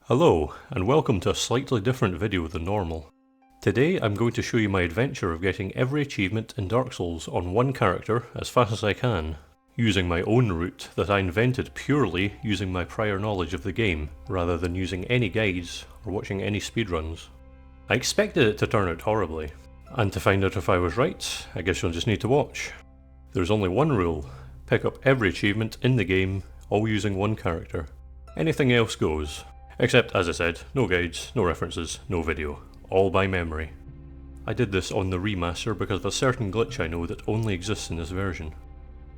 Hello, and welcome to a slightly different video than normal. Today I'm going to show you my adventure of getting every achievement in Dark Souls on one character as fast as I can, using my own route that I invented purely using my prior knowledge of the game, rather than using any guides or watching any speedruns. I expected it to turn out horribly, and to find out if I was right, I guess you'll just need to watch. There's only one rule: pick up every achievement in the game, all using one character. Anything else goes. Except, as I said, no guides, no references, no video. All by memory. I did this on the remaster because of a certain glitch I know that only exists in this version.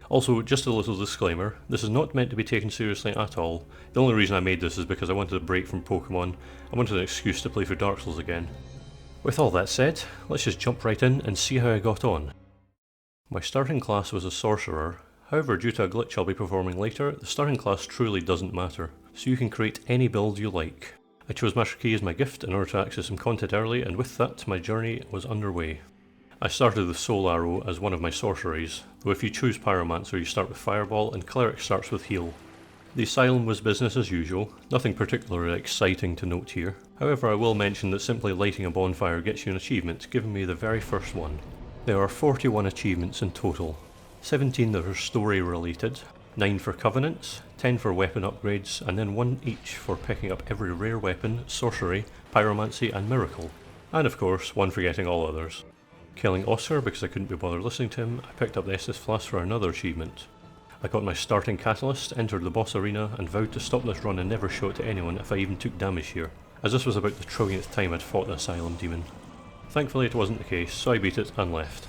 Also, just a little disclaimer, this is not meant to be taken seriously at all. The only reason I made this is because I wanted a break from Pokemon. I wanted an excuse to play through Dark Souls again. With all that said, let's just jump right in and see how I got on. My starting class was a sorcerer. However, due to a glitch I'll be performing later, the starting class truly doesn't matter, so you can create any build you like. I chose Master Key as my gift in order to access some content early, and with that my journey was underway. I started with Soul Arrow as one of my sorceries, though if you choose Pyromancer you start with Fireball and Cleric starts with Heal. The Asylum was business as usual, nothing particularly exciting to note here. However, I will mention that simply lighting a bonfire gets you an achievement, giving me the very first one. There are 41 achievements in total. 17 that are story related, 9 for covenants, 10 for weapon upgrades, and then 1 each for picking up every rare weapon, sorcery, pyromancy and miracle. And of course, 1 for getting all others. Killing Oscar because I couldn't be bothered listening to him, I picked up the Estus Flask for another achievement. I got my starting catalyst, entered the boss arena, and vowed to stop this run and never show it to anyone if I even took damage here, as this was about the trillionth time I'd fought the Asylum demon. Thankfully it wasn't the case, so I beat it and left.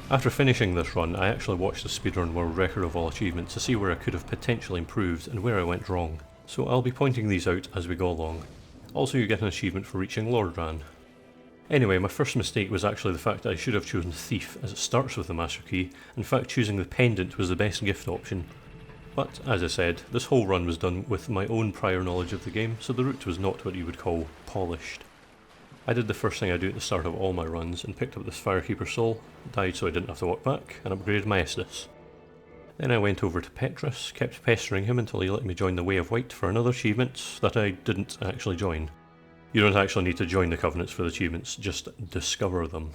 After finishing this run, I actually watched the speedrun world record of all achievements to see where I could have potentially improved and where I went wrong, so I'll be pointing these out as we go along. Also, you get an achievement for reaching Lordran. Anyway, my first mistake was actually the fact that I should have chosen Thief, as it starts with the Master Key. In fact, choosing the Pendant was the best gift option. But, as I said, this whole run was done with my own prior knowledge of the game, so the route was not what you would call polished. I did the first thing I do at the start of all my runs and picked up this Firekeeper Soul, died so I didn't have to walk back, and upgraded my Estus. Then I went over to Petrus, kept pestering him until he let me join the Way of White for another achievement that I didn't actually join. You don't actually need to join the Covenants for the achievements, just discover them.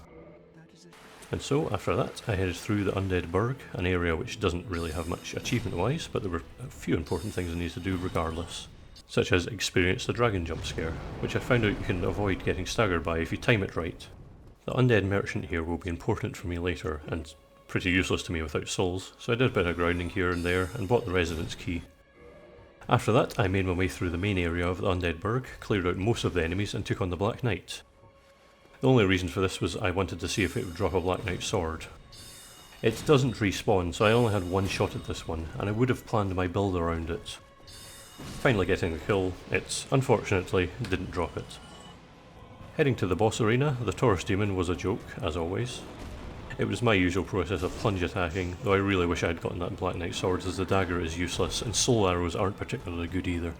And so, after that, I headed through the Undead Burg, an area which doesn't really have much achievement-wise, but there were a few important things I needed to do regardless. Such as experience the dragon jump scare, which I found out you can avoid getting staggered by if you time it right. The undead merchant here will be important for me later, and pretty useless to me without souls, so I did a bit of grounding here and there and bought the residence key. After that, I made my way through the main area of the Undead Burg, cleared out most of the enemies and took on the Black Knight. The only reason for this was I wanted to see if it would drop a Black Knight sword. It doesn't respawn, so I only had one shot at this one, and I would have planned my build around it. Finally getting the kill, it unfortunately didn't drop it. Heading to the boss arena, the Taurus demon was a joke, as always. It was my usual process of plunge attacking, though I really wish I had gotten that Black Knight sword as the dagger is useless and soul arrows aren't particularly good either.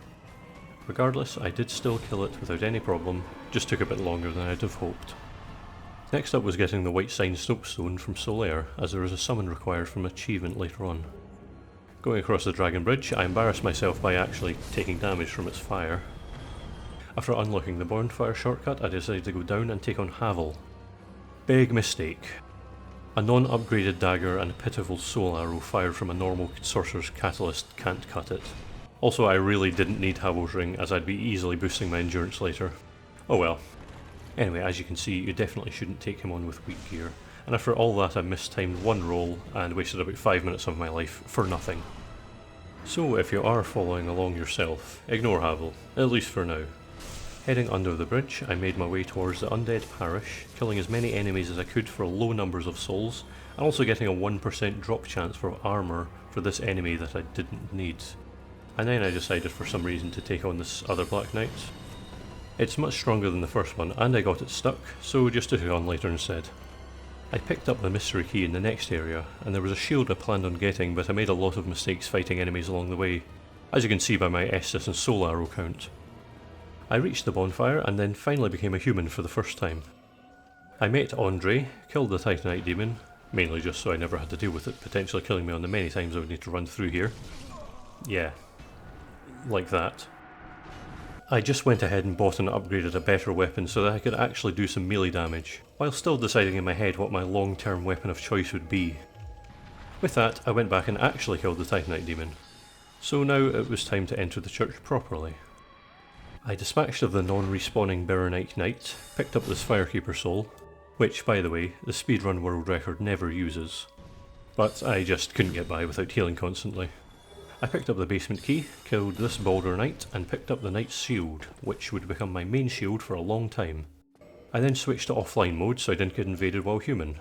Regardless, I did still kill it without any problem, just took a bit longer than I'd have hoped. Next up was getting the White Sign Soapstone from Solaire, as there is a summon required from achievement later on. Going across the Dragon Bridge, I embarrassed myself by actually taking damage from its fire. After unlocking the bonfire shortcut, I decided to go down and take on Havel. Big mistake. A non-upgraded dagger and a pitiful soul arrow fired from a normal sorcerer's catalyst can't cut it. Also, I really didn't need Havel's ring, as I'd be easily boosting my endurance later. Oh well. Anyway, as you can see, you definitely shouldn't take him on with weak gear. And after all that, I mistimed one roll and wasted about 5 minutes of my life for nothing. So if you are following along yourself, ignore Havel, at least for now. Heading under the bridge, I made my way towards the Undead Parish, killing as many enemies as I could for low numbers of souls, and also getting a 1% drop chance for armour for this enemy that I didn't need. And then I decided for some reason to take on this other Black Knight. It's much stronger than the first one, and I got it stuck, so just took it on later instead. I picked up the mystery key in the next area, and there was a shield I planned on getting, but I made a lot of mistakes fighting enemies along the way, as you can see by my Estus and Soul Arrow count. I reached the bonfire and then finally became a human for the first time. I met Andre, killed the Titanite demon, mainly just so I never had to deal with it potentially killing me on the many times I would need to run through here. Yeah, like that. I just went ahead and bought and upgraded a better weapon so that I could actually do some melee damage, while still deciding in my head what my long-term weapon of choice would be. With that, I went back and actually killed the Titanite demon. So now it was time to enter the church properly. I dispatched of the non-respawning Berenite Knight, picked up this Firekeeper soul, which, by the way, the speedrun world record never uses. But I just couldn't get by without healing constantly. I picked up the basement key, killed this Baldur Knight, and picked up the Knight's shield, which would become my main shield for a long time. I then switched to offline mode so I didn't get invaded while human.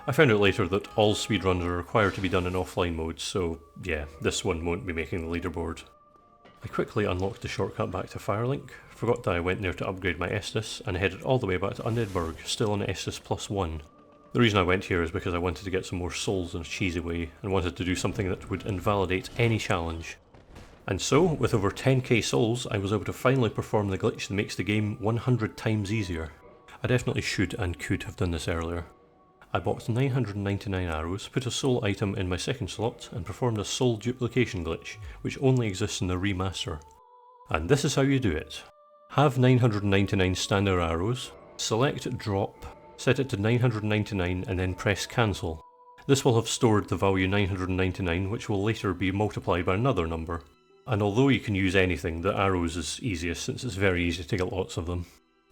I found out later that all speedruns are required to be done in offline mode, so yeah, this one won't be making the leaderboard. I quickly unlocked the shortcut back to Firelink, forgot that I went there to upgrade my Estus, and headed all the way back to Undead Burg, still on Estus +1. The reason I went here is because I wanted to get some more souls in a cheesy way, and wanted to do something that would invalidate any challenge. And so, with over 10k souls, I was able to finally perform the glitch that makes the game 100 times easier. I definitely should and could have done this earlier. I bought 999 arrows, put a soul item in my second slot, and performed a soul duplication glitch, which only exists in the remaster. And this is how you do it. Have 999 standard arrows, select drop, set it to 999 and then press cancel. This will have stored the value 999, which will later be multiplied by another number. And although you can use anything, the arrows is easiest since it's very easy to get lots of them.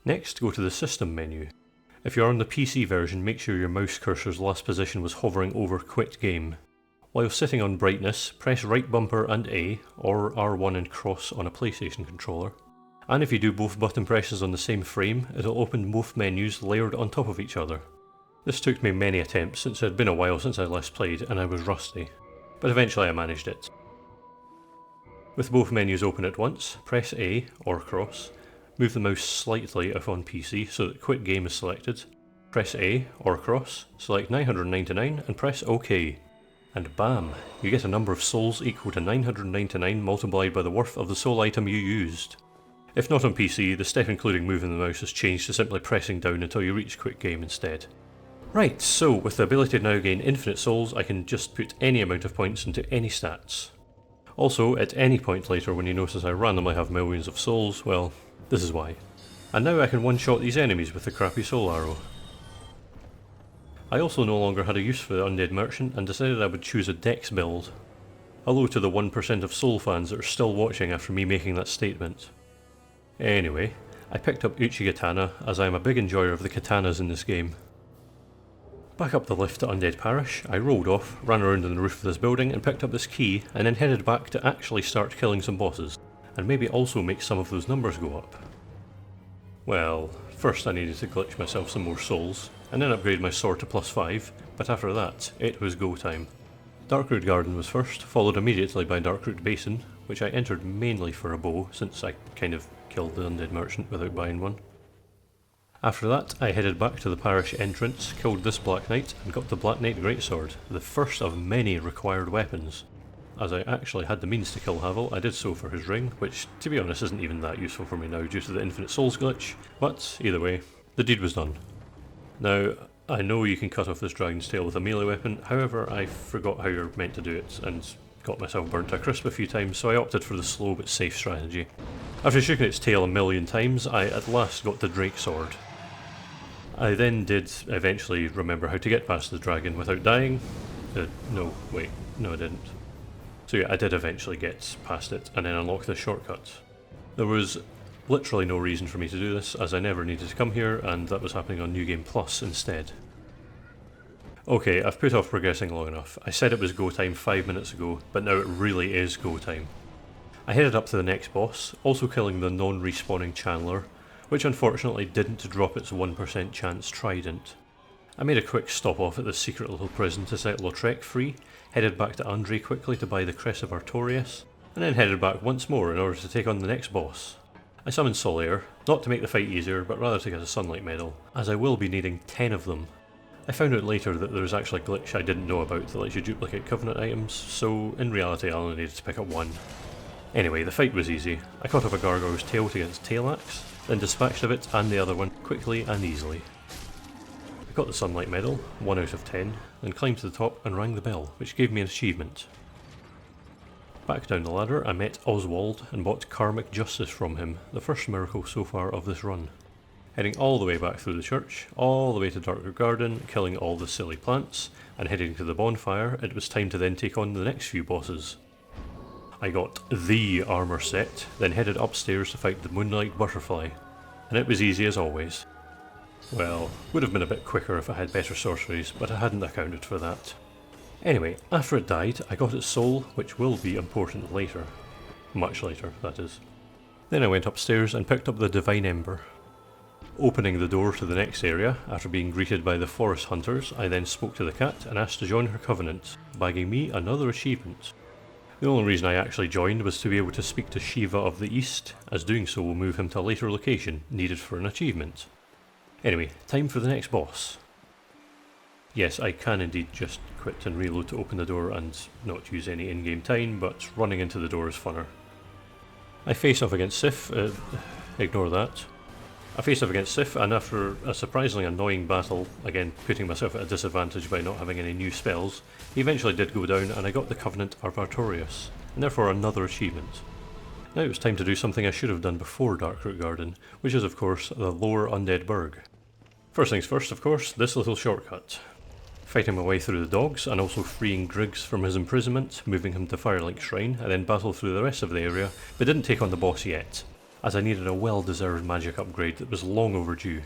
Next, go to the system menu. If you're on the PC version, make sure your mouse cursor's last position was hovering over quit game. While sitting on brightness, press right bumper and A, or R1 and cross on a PlayStation controller. And if you do both button presses on the same frame, it'll open both menus layered on top of each other. This took me many attempts since it had been a while since I last played and I was rusty, but eventually I managed it. With both menus open at once, press A, or cross, move the mouse slightly if on PC so that quit game is selected, press A, or cross, select 999 and press OK. And bam, you get a number of souls equal to 999 multiplied by the worth of the soul item you used. If not on PC, the step including moving the mouse has changed to simply pressing down until you reach quick game instead. Right, so with the ability to now gain infinite souls, I can just put any amount of points into any stats. Also, at any point later when you notice I randomly have millions of souls, well, this is why. And now I can one-shot these enemies with the crappy soul arrow. I also no longer had a use for the Undead Merchant and decided I would choose a Dex build. Hello to the 1% of soul fans that are still watching after me making that statement. Anyway, I picked up Uchigatana as I am a big enjoyer of the katanas in this game. Back up the lift to Undead Parish, I rolled off, ran around on the roof of this building and picked up this key, and then headed back to actually start killing some bosses, and maybe also make some of those numbers go up. Well, first I needed to glitch myself some more souls, and then upgrade my sword to +5, but after that, it was go time. Darkroot Garden was first, followed immediately by Darkroot Basin, which I entered mainly for a bow, since I kind of killed the Undead Merchant without buying one. After that, I headed back to the parish entrance, killed this Black Knight, and got the Black Knight Greatsword, the first of many required weapons. As I actually had the means to kill Havel, I did so for his ring, which to be honest isn't even that useful for me now due to the Infinite Souls glitch, but either way, the deed was done. Now, I know you can cut off this dragon's tail with a melee weapon, however I forgot how you're meant to do it, and got myself burnt to a crisp a few times, so I opted for the slow but safe strategy. After shaking its tail a million times, I at last got the Drake Sword. I then did eventually remember how to get past the dragon without dying. No, I didn't. So yeah, I did eventually get past it, and then unlock the shortcut. There was literally no reason for me to do this, as I never needed to come here, and that was happening on New Game Plus instead. Okay, I've put off progressing long enough. I said it was go time 5 minutes ago, but now it really is go time. I headed up to the next boss, also killing the non-respawning Chandler, which unfortunately didn't drop its 1% chance trident. I made a quick stop off at this secret little prison to set Lautrec free, headed back to Andre quickly to buy the Crest of Artorias, and then headed back once more in order to take on the next boss. I summoned Solaire, not to make the fight easier, but rather to get a Sunlight Medal, as I will be needing 10 of them. I found out later that there's actually a glitch I didn't know about that lets you duplicate Covenant items, so in reality I only needed to pick up one. Anyway, the fight was easy. I cut off a Gargoyle's tail to get its tail axe, then dispatched of it and the other one quickly and easily. I got the Sunlight Medal, 1 out of 10, then climbed to the top and rang the bell, which gave me an achievement. Back down the ladder I met Oswald and bought Karmic Justice from him, the first miracle so far of this run. Heading all the way back through the church, all the way to Darkroot Garden, killing all the silly plants, and heading to the bonfire, it was time to then take on the next few bosses. I got the armour set, then headed upstairs to fight the Moonlight Butterfly, and it was easy as always. Well, would have been a bit quicker if I had better sorceries, but I hadn't accounted for that. Anyway, after it died, I got its soul, which will be important later. Much later, that is. Then I went upstairs and picked up the Divine Ember. Opening the door to the next area, after being greeted by the forest hunters, I then spoke to the cat and asked to join her covenant, bagging me another achievement. The only reason I actually joined was to be able to speak to Shiva of the East, as doing so will move him to a later location needed for an achievement. Anyway, time for the next boss. Yes, I can indeed just quit and reload to open the door and not use any in-game time, but running into the door is funner. I face off against Sif, ignore that. I faced off against Sif, and after a surprisingly annoying battle, again putting myself at a disadvantage by not having any new spells, he eventually did go down and I got the Covenant of Artorias, and therefore another achievement. Now it was time to do something I should have done before Darkroot Garden, which is of course the lower Undead Burg. First things first, of course, this little shortcut. Fighting my way through the dogs and also freeing Griggs from his imprisonment, moving him to Firelink Shrine, and then battle through the rest of the area, but didn't take on the boss yet, as I needed a well-deserved magic upgrade that was long overdue.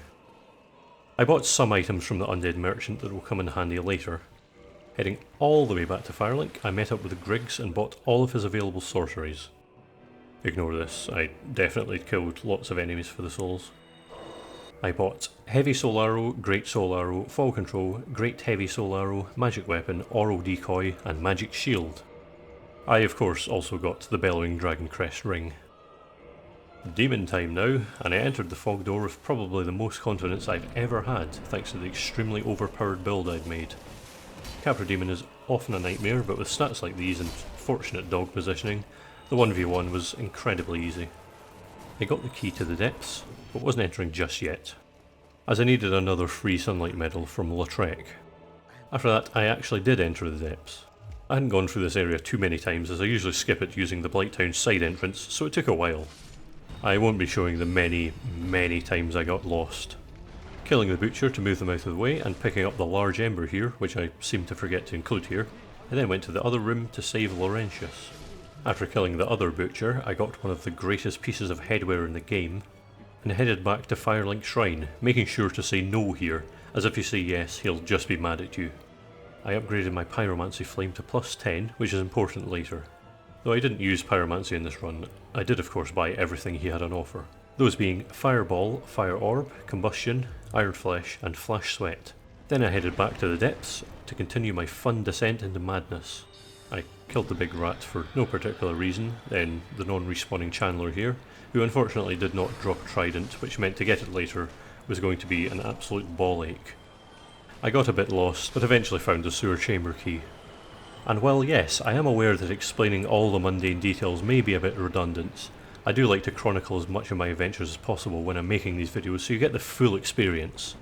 I bought some items from the Undead Merchant that will come in handy later. Heading all the way back to Firelink, I met up with Griggs and bought all of his available sorceries. Ignore this, I definitely killed lots of enemies for the souls. I bought Heavy Soul Arrow, Great Soul Arrow, Fall Control, Great Heavy Soul Arrow, Magic Weapon, Oral Decoy, and Magic Shield. I of course also got the Bellowing Dragon Crest Ring. Demon time now, and I entered the fog door with probably the most confidence I've ever had, thanks to the extremely overpowered build I'd made. Capra Demon is often a nightmare, but with stats like these and fortunate dog positioning, the 1v1 was incredibly easy. I got the key to the depths, but wasn't entering just yet, as I needed another free sunlight medal from Lautrec. After that, I actually did enter the depths. I hadn't gone through this area too many times, as I usually skip it using the Blighttown side entrance, so it took a while. I won't be showing the many times I got lost. Killing the butcher to move them out of the way, and picking up the large ember here, which I seem to forget to include here, I then went to the other room to save Laurentius. After killing the other butcher, I got one of the greatest pieces of headwear in the game, and headed back to Firelink Shrine, making sure to say no here, as if you say yes, he'll just be mad at you. I upgraded my Pyromancy Flame to +10, which is important later. Though I didn't use Pyromancy in this run, I did of course buy everything he had on offer. Those being Fireball, Fire Orb, Combustion, Iron Flesh, and Flash Sweat. Then I headed back to the depths to continue my fun descent into madness. I killed the big rat for no particular reason, then the non-respawning Chandler here, who unfortunately did not drop a trident, which meant to get it later was going to be an absolute ball ache. I got a bit lost, but eventually found the sewer chamber key. And while yes, I am aware that explaining all the mundane details may be a bit redundant, I do like to chronicle as much of my adventures as possible when I'm making these videos so you get the full experience.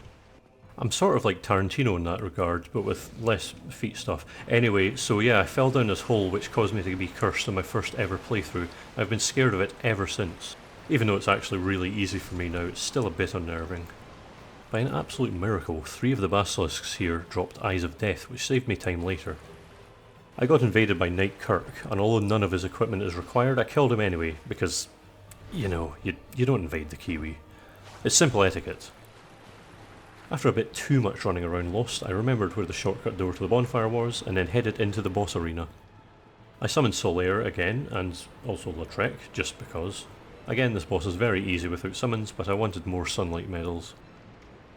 I'm sort of like Tarantino in that regard, but with less feet stuff. Anyway, so yeah, I fell down this hole which caused me to be cursed on my first ever playthrough. I've been scared of it ever since. Even though it's actually really easy for me now, it's still a bit unnerving. By an absolute miracle, 3 of the basilisks here dropped Eyes of Death, which saved me time later. I got invaded by Knight Kirk, and although none of his equipment is required, I killed him anyway, because, you know, you don't invade the Kiwi. It's simple etiquette. After a bit too much running around lost, I remembered where the shortcut door to the bonfire was, and then headed into the boss arena. I summoned Solaire again, and also Lautrec, just because. Again, this boss is very easy without summons, but I wanted more sunlight medals.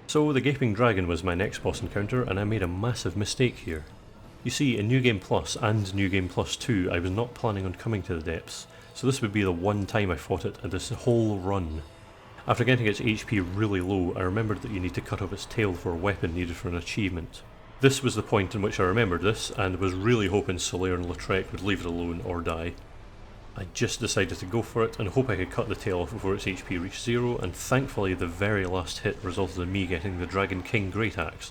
So the Gaping Dragon was my next boss encounter, and I made a massive mistake here. You see, in New Game Plus and New Game Plus 2, I was not planning on coming to the depths, so this would be the one time I fought it in this whole run. After getting its HP really low, I remembered that you need to cut off its tail for a weapon needed for an achievement. This was the point in which I remembered this, and was really hoping Solaire and Lautrec would leave it alone or die. I just decided to go for it and hope I could cut the tail off before its HP reached 0, and thankfully the very last hit resulted in me getting the Dragon King Great Axe,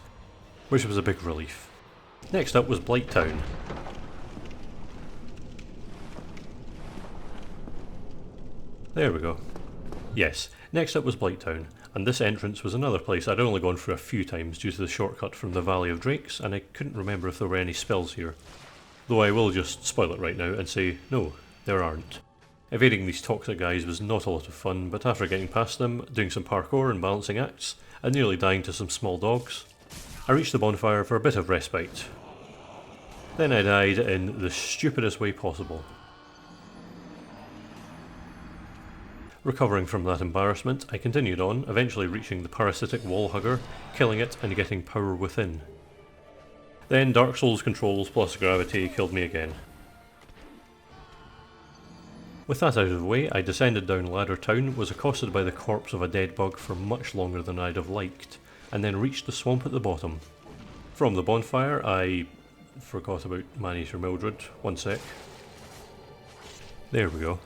which was a big relief. Next up was Blighttown. There we go. Yes, next up was Blighttown, and this entrance was another place I'd only gone through a few times due to the shortcut from the Valley of Drakes, and I couldn't remember if there were any spells here. Though I will just spoil it right now and say, no, there aren't. Evading these toxic guys was not a lot of fun, but after getting past them, doing some parkour and balancing acts, and nearly dying to some small dogs, I reached the bonfire for a bit of respite. Then I died in the stupidest way possible. Recovering from that embarrassment, I continued on, eventually reaching the parasitic wall hugger, killing it and getting power within. Then Dark Souls controls plus gravity killed me again. With that out of the way, I descended down Ladder Town, was accosted by the corpse of a dead bug for much longer than I'd have liked, and then reached the swamp at the bottom. From the bonfire, I forgot about Maneater Mildred. One sec. There we go.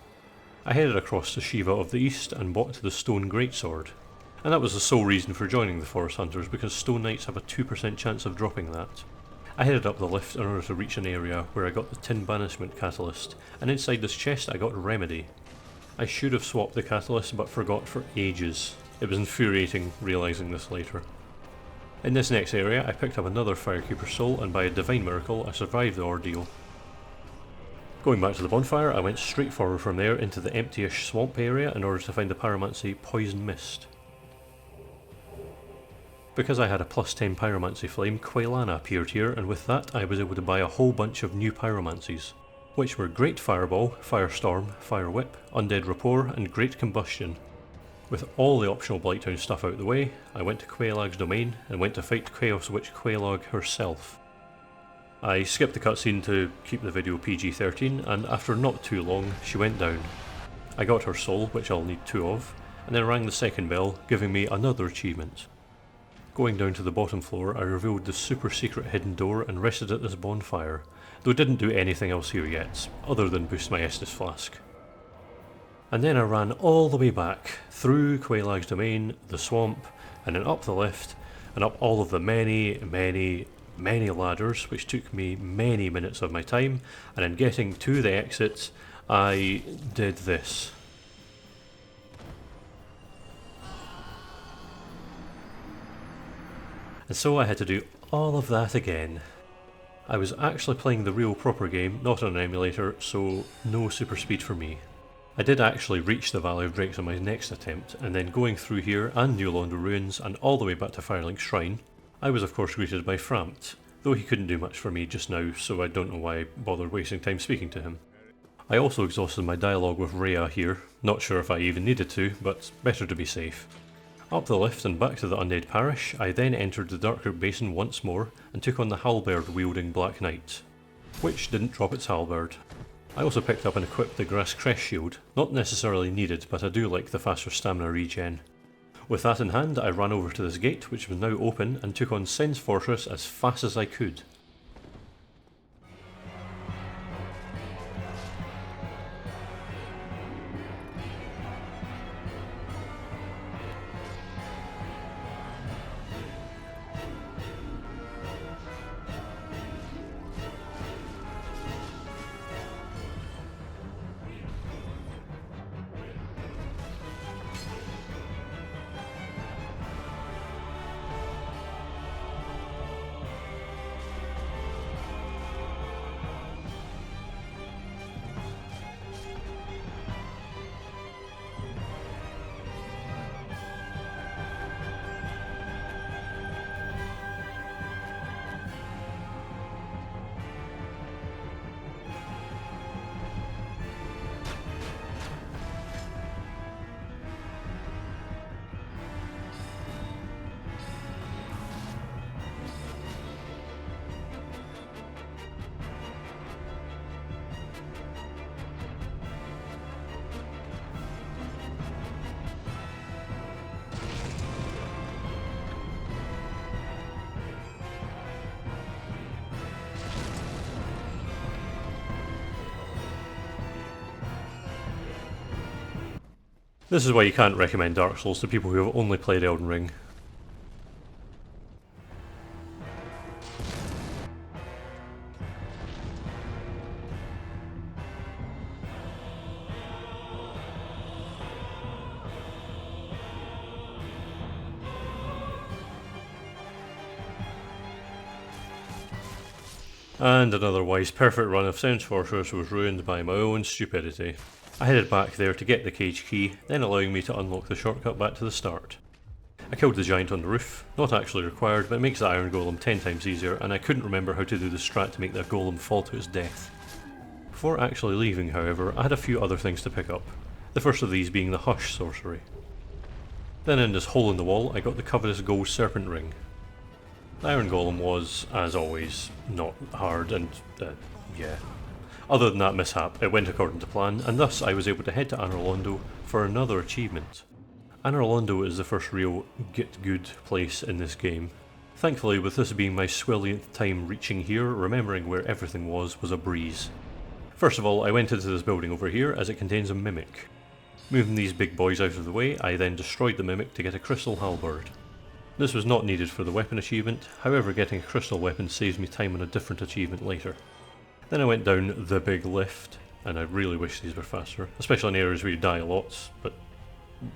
I headed across to Shiva of the East and bought the Stone Greatsword. And that was the sole reason for joining the Forest Hunters, because Stone Knights have a 2% chance of dropping that. I headed up the lift in order to reach an area where I got the Tin Banishment Catalyst, and inside this chest I got Remedy. I should have swapped the Catalyst but forgot for ages. It was infuriating realising this later. In this next area I picked up another Firekeeper soul, and by a divine miracle I survived the ordeal. Going back to the bonfire, I went straight forward from there into the empty-ish swamp area in order to find the Pyromancy Poison Mist. Because I had a plus 10 Pyromancy flame, Quailana appeared here, and with that I was able to buy a whole bunch of new Pyromancies, which were Great Fireball, Firestorm, Fire Whip, Undead Rapport and Great Combustion. With all the optional Blighttown stuff out the way, I went to Quailag's domain and went to fight Chaos Witch Quailag herself. I skipped the cutscene to keep the video PG-13, and after not too long, she went down. I got her soul, which I'll need 2 of, and then rang the second bell, giving me another achievement. Going down to the bottom floor, I revealed the super secret hidden door and rested at this bonfire, though didn't do anything else here yet, other than boost my Estus flask. And then I ran all the way back, through Quailag's domain, the swamp, and then up the lift, and up all of the many ladders, which took me many minutes of my time, and in getting to the exit, I did this. And so I had to do all of that again. I was actually playing the real proper game, not on an emulator, so no super speed for me. I did actually reach the Valley of Drakes on my next attempt, and then going through here and New Londo Ruins and all the way back to Firelink Shrine, I was of course greeted by Frampt, though he couldn't do much for me just now, so I don't know why I bothered wasting time speaking to him. I also exhausted my dialogue with Rhea here, not sure if I even needed to, but better to be safe. Up the lift and back to the Undead Parish, I then entered the Darkroot Basin once more and took on the halberd-wielding Black Knight, which didn't drop its halberd. I also picked up and equipped the Grass Crest Shield, not necessarily needed, but I do like the faster stamina regen. With that in hand, I ran over to this gate, which was now open, and took on Sen's Fortress as fast as I could. This is why you can't recommend Dark Souls to people who have only played Elden Ring. And another wise perfect run of Sense Fortress was ruined by my own stupidity. I headed back there to get the cage key, then allowing me to unlock the shortcut back to the start. I killed the giant on the roof, not actually required, but it makes the iron golem 10 times easier, and I couldn't remember how to do the strat to make that golem fall to its death. Before actually leaving, however, I had a few other things to pick up, the first of these being the Hush sorcery. Then in this hole in the wall I got the covetous gold serpent ring. The iron golem was, as always, not hard and, yeah. Other than that mishap, it went according to plan, and thus I was able to head to Anor Londo for another achievement. Anor Londo is the first real get good place in this game. Thankfully, with this being my swillionth time reaching here, remembering where everything was a breeze. First of all, I went into this building over here as it contains a mimic. Moving these big boys out of the way, I then destroyed the mimic to get a crystal halberd. This was not needed for the weapon achievement, however getting a crystal weapon saves me time on a different achievement later. Then I went down the big lift, and I really wish these were faster, especially in areas where you die a lot, but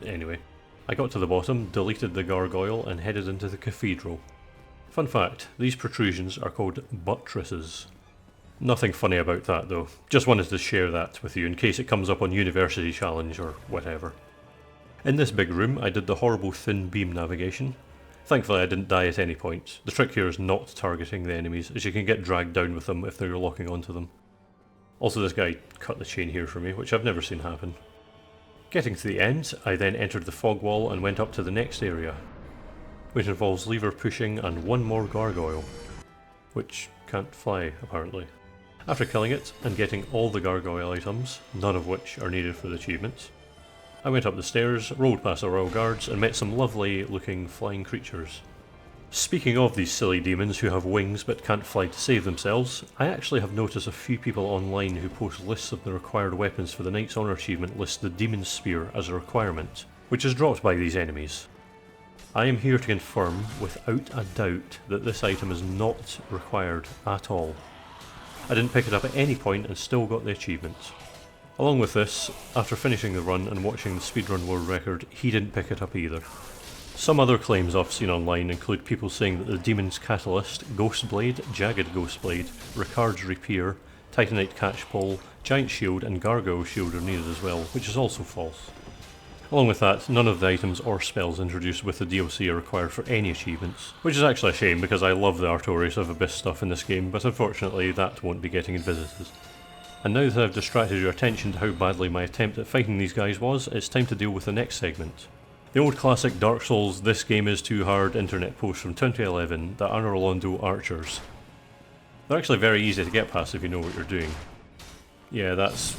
anyway. I got to the bottom, deleted the gargoyle, and headed into the cathedral. Fun fact, these protrusions are called buttresses. Nothing funny about that though, just wanted to share that with you in case it comes up on University Challenge or whatever. In this big room I did the horrible thin beam navigation. Thankfully I didn't die at any point. The trick here is not targeting the enemies, as you can get dragged down with them if they're locking onto them. Also this guy cut the chain here for me, which I've never seen happen. Getting to the end, I then entered the fog wall and went up to the next area, which involves lever pushing and one more gargoyle, which can't fly apparently. After killing it and getting all the gargoyle items, none of which are needed for the achievement, I went up the stairs, rolled past the royal guards and met some lovely looking flying creatures. Speaking of these silly demons who have wings but can't fly to save themselves, I actually have noticed a few people online who post lists of the required weapons for the Knight's Honour achievement list the Demon Spear as a requirement, which is dropped by these enemies. I am here to confirm without a doubt that this item is not required at all. I didn't pick it up at any point and still got the achievement. Along with this, after finishing the run and watching the speedrun world record, he didn't pick it up either. Some other claims I've seen online include people saying that the Demon's Catalyst, Ghost Blade, Jagged Ghost Blade, Ricard's Rapier, Titanite Catchpole, Giant Shield and Gargoyle Shield are needed as well, which is also false. Along with that, none of the items or spells introduced with the DLC are required for any achievements, which is actually a shame because I love the Artorias of Abyss stuff in this game, but unfortunately that won't be getting visited. And now that I've distracted your attention to how badly my attempt at fighting these guys was, it's time to deal with the next segment. The old classic Dark Souls "this game is too hard" internet post from 2011, the Anor Londo archers. They're actually very easy to get past if you know what you're doing. Yeah, that's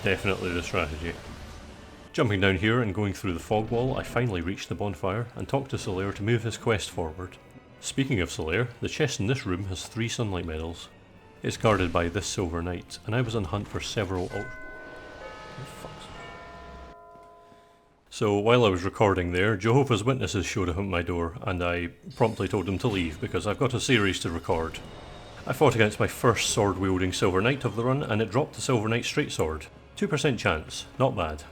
definitely the strategy. Jumping down here and going through the fog wall, I finally reached the bonfire and talked to Solaire to move his quest forward. Speaking of Solaire, the chest in this room has 3 sunlight medals. It's guarded by this silver knight, and I was on hunt for several So while I was recording there, Jehovah's Witnesses showed up at my door, and I promptly told them to leave because I've got a series to record. I fought against my first sword-wielding Silver Knight of the run, and it dropped the Silver Knight straight sword. 2% chance, not bad.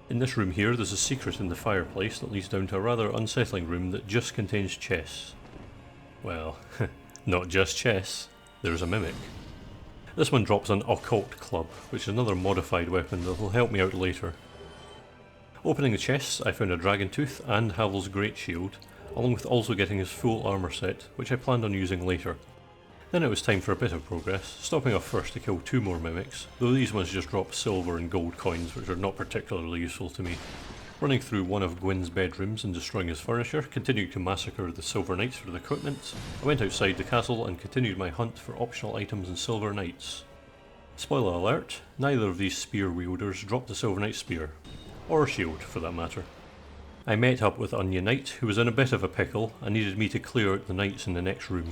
In this room here there's a secret in the fireplace that leads down to a rather unsettling room that just contains chests. Well, not just chests, there's a mimic. This one drops an occult club, which is another modified weapon that will help me out later. Opening the chests, I found a dragon tooth and Havel's great shield, along with also getting his full armour set, which I planned on using later. Then it was time for a bit of progress, stopping off first to kill 2 more mimics, though these ones just drop silver and gold coins, which are not particularly useful to me. Running through one of Gwyn's bedrooms and destroying his furniture, continuing to massacre the Silver Knights for the equipment, I went outside the castle and continued my hunt for optional items and Silver Knights. Spoiler alert, neither of these spear wielders dropped the Silver Knight spear. Or shield, for that matter. I met up with Onion Knight, who was in a bit of a pickle and needed me to clear out the knights in the next room.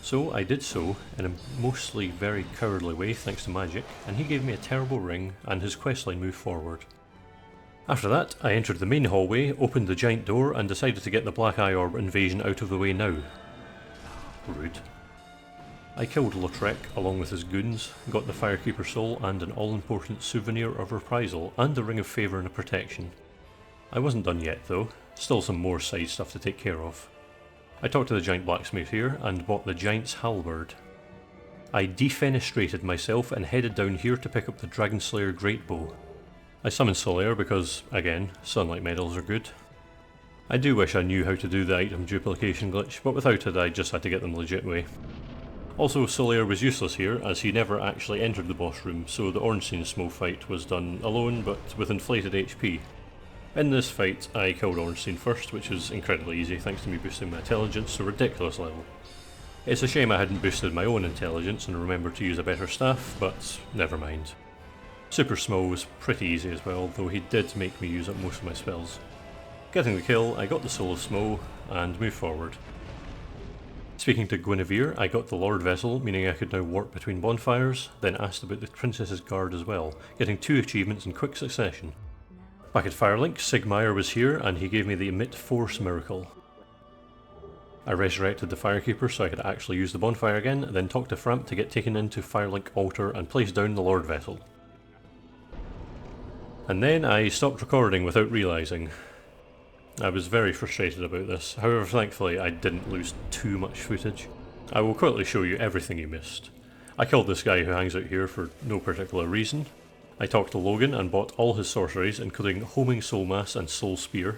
So I did so, in a mostly very cowardly way thanks to magic, and he gave me a terrible ring and his questline moved forward. After that, I entered the main hallway, opened the giant door and decided to get the Black Eye Orb invasion out of the way now. Rude. I killed Lautrec along with his goons, got the Firekeeper soul and an all-important souvenir of reprisal and the Ring of Favour and Protection. I wasn't done yet though, still some more side stuff to take care of. I talked to the giant blacksmith here and bought the giant's halberd. I defenestrated myself and headed down here to pick up the Dragon Slayer Greatbow. I summoned Solaire because, again, sunlight medals are good. I do wish I knew how to do the item duplication glitch, but without it I just had to get them the legit way. Also, Solaire was useless here as he never actually entered the boss room, so the Ornstein Smo fight was done alone but with inflated HP. In this fight I killed Ornstein first, which was incredibly easy thanks to me boosting my intelligence to a ridiculous level. It's a shame I hadn't boosted my own intelligence and remembered to use a better staff, but never mind. Super Smo was pretty easy as well, though he did make me use up most of my spells. Getting the kill, I got the Soul of Smo and moved forward. Speaking to Guinevere, I got the Lord Vessel, meaning I could now warp between bonfires, then asked about the Princess's Guard as well, getting 2 achievements in quick succession. Back at Firelink, Sigmire was here and he gave me the Emit Force miracle. I resurrected the Firekeeper so I could actually use the bonfire again, then talked to Framp to get taken into Firelink Altar and place down the Lord Vessel. And then I stopped recording without realising. I was very frustrated about this, however thankfully I didn't lose too much footage. I will quickly show you everything you missed. I killed this guy who hangs out here for no particular reason. I talked to Logan and bought all his sorceries, including Homing Soul Mass and Soul Spear.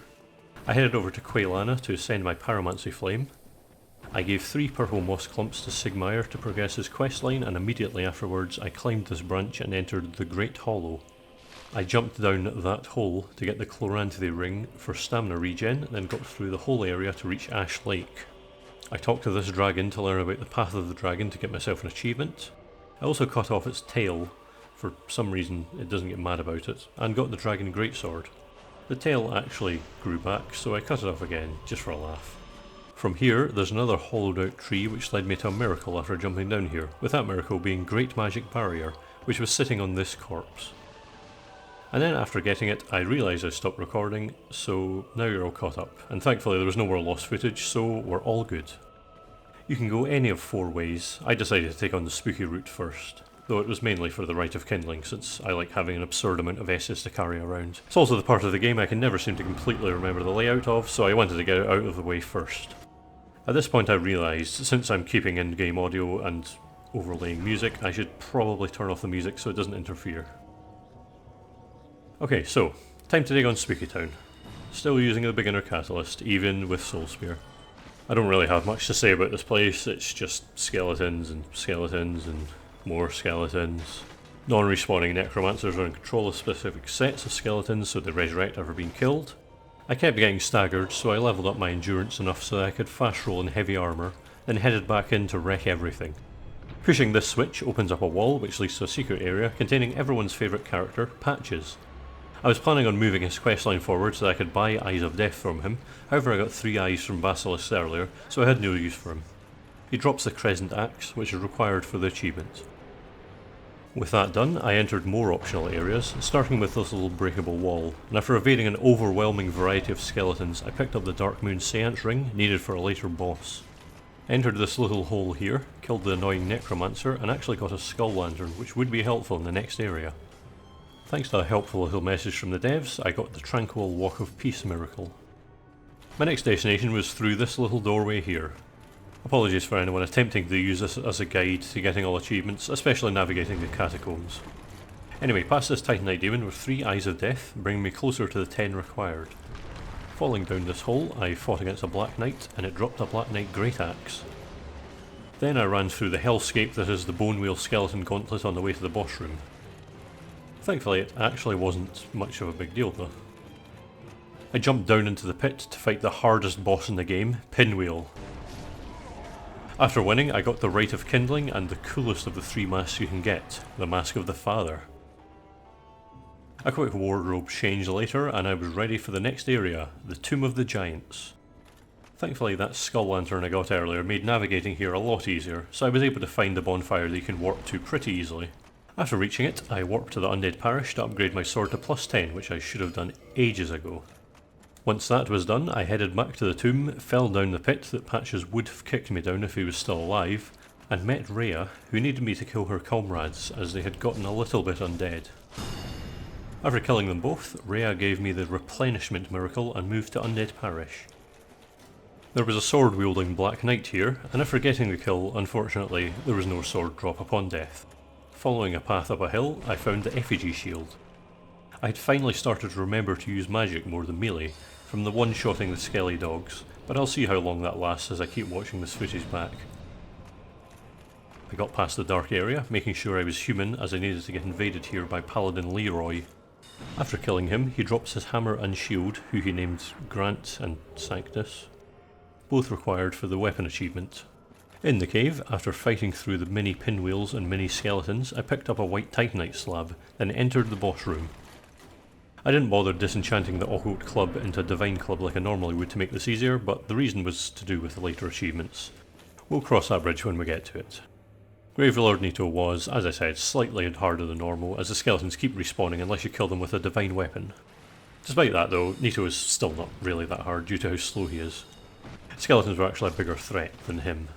I headed over to Quaylana to send my Pyromancy Flame. I gave 3 purple moss clumps to Sigmire to progress his questline, and immediately afterwards I climbed this branch and entered the Great Hollow. I jumped down that hole to get the Chloranthe ring for stamina regen, then got through the whole area to reach Ash Lake. I talked to this dragon to learn about the path of the dragon to get myself an achievement. I also cut off its tail, for some reason it doesn't get mad about it, and got the dragon greatsword. The tail actually grew back, so I cut it off again, just for a laugh. From here, there's another hollowed out tree which led me to a miracle after jumping down here, with that miracle being Great Magic Barrier, which was sitting on this corpse. And then after getting it, I realised I stopped recording, so now you're all caught up, and thankfully there was no more lost footage, so we're all good. You can go any of 4 ways. I decided to take on the spooky route first, though it was mainly for the Rite of Kindling, since I like having an absurd amount of S's to carry around. It's also the part of the game I can never seem to completely remember the layout of, so I wanted to get it out of the way first. At this point I realised, since I'm keeping in-game audio and overlaying music, I should probably turn off the music so it doesn't interfere. Okay, so, time to dig on Spooky Town. Still using the beginner catalyst, even with Soul Spear. I don't really have much to say about this place, it's just skeletons and more skeletons. Non-respawning necromancers are in control of specific sets of skeletons, so they resurrect after being killed. I kept getting staggered, so I leveled up my endurance enough so that I could fast roll in heavy armour, then headed back in to wreck everything. Pushing this switch opens up a wall which leads to a secret area containing everyone's favourite character, Patches. I was planning on moving his questline forward so that I could buy Eyes of Death from him, however I got 3 eyes from Basilisk earlier, so I had no use for him. He drops the Crescent Axe, which is required for the achievement. With that done, I entered more optional areas, starting with this little breakable wall, and after evading an overwhelming variety of skeletons, I picked up the Dark Moon Seance Ring, needed for a later boss. Entered this little hole here, killed the annoying Necromancer, and actually got a Skull Lantern, which would be helpful in the next area. Thanks to a helpful little message from the devs, I got the Tranquil Walk of Peace miracle. My next destination was through this little doorway here. Apologies for anyone attempting to use this as a guide to getting all achievements, especially navigating the Catacombs. Anyway, past this Titanite demon with 3 Eyes of Death, bringing me closer to the 10 required. Falling down this hole, I fought against a Black Knight, and it dropped a Black Knight Great Axe. Then I ran through the hellscape that is the Bonewheel Skeleton Gauntlet on the way to the boss room. Thankfully it actually wasn't much of a big deal though. I jumped down into the pit to fight the hardest boss in the game, Pinwheel. After winning, I got the Rite of Kindling and the coolest of the 3 masks you can get, the Mask of the Father. A quick wardrobe change later and I was ready for the next area, the Tomb of the Giants. Thankfully that Skull Lantern I got earlier made navigating here a lot easier, so I was able to find the bonfire that you can warp to pretty easily. After reaching it, I warped to the Undead Parish to upgrade my sword to +10, which I should have done ages ago. Once that was done, I headed back to the tomb, fell down the pit that Patches would have kicked me down if he was still alive, and met Rhea, who needed me to kill her comrades as they had gotten a little bit undead. After killing them both, Rhea gave me the replenishment miracle and moved to Undead Parish. There was a sword-wielding Black Knight here, and after getting the kill, unfortunately, there was no sword drop upon death. Following a path up a hill, I found the effigy shield. I had finally started to remember to use magic more than melee, from the one-shotting the skelly dogs, but I'll see how long that lasts as I keep watching this footage back. I got past the dark area, making sure I was human as I needed to get invaded here by Paladin Leroy. After killing him, he drops his hammer and shield, who he named Grant and Sanctus, both required for the weapon achievement. In the cave, after fighting through the mini pinwheels and mini skeletons, I picked up a white titanite slab, then entered the boss room. I didn't bother disenchanting the occult club into a divine club like I normally would to make this easier, but the reason was to do with the later achievements. We'll cross that bridge when we get to it. Gravelord Nito was, as I said, slightly harder than normal, as the skeletons keep respawning unless you kill them with a divine weapon. Despite that though, Nito is still not really that hard due to how slow he is. Skeletons were actually a bigger threat than him.